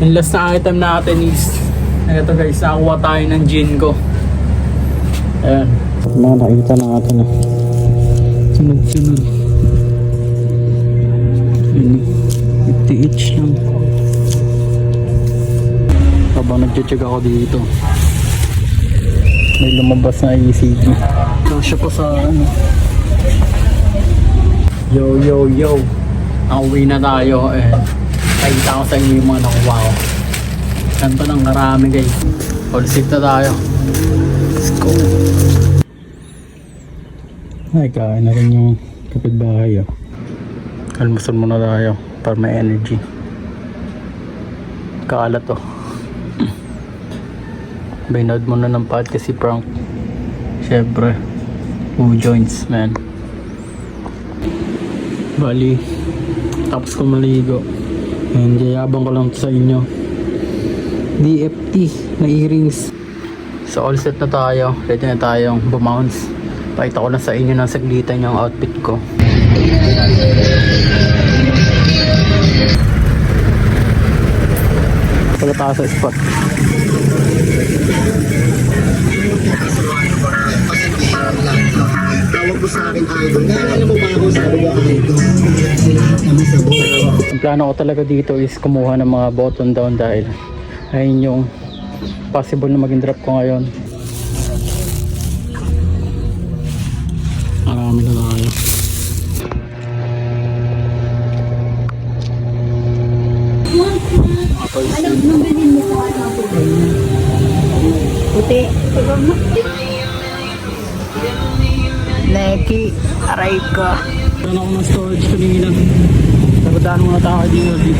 Yung last na item natin is ito guys, nakuha tayo ng gin ko. Ayan. Mga nakita natin na sunod-sunod. 50 each lang. Habang nag-check ako dito, may lumabas na ECG. Kasya pa sa ano. Yo yo yo, nauwi na tayo. Pakita ko sa inyo yung mga nakuha ko. Ganito lang karami guys. All set na tayo. Let's go. Ay, kain na rin yung kapitbahay. Almusal muna tayo para may energy. Kaalat to. Binod muna ng podcast si Frank. Syempre, who joins man. Bali, tapos ko maligo. And yayabang ko lang sa inyo. DFT na earrings. So all set na tayo. Ready na tayong bumounce. Pakita ko na sa inyo ng saglitan yung outfit ko. Wala tayo sa spot. Tawag ko sa akin idol. Naalala mo ba ako sabi ko idol? Ang plano ko talaga dito is kumuha ng mga button down dahil ayun yung possible na maging drop ko ngayon. Marami na tayo. Alam mo bilhin mo sa ano puti. Neki, aray ko. Ano ako ng storage kanina. Nagdaan muna tayo dito.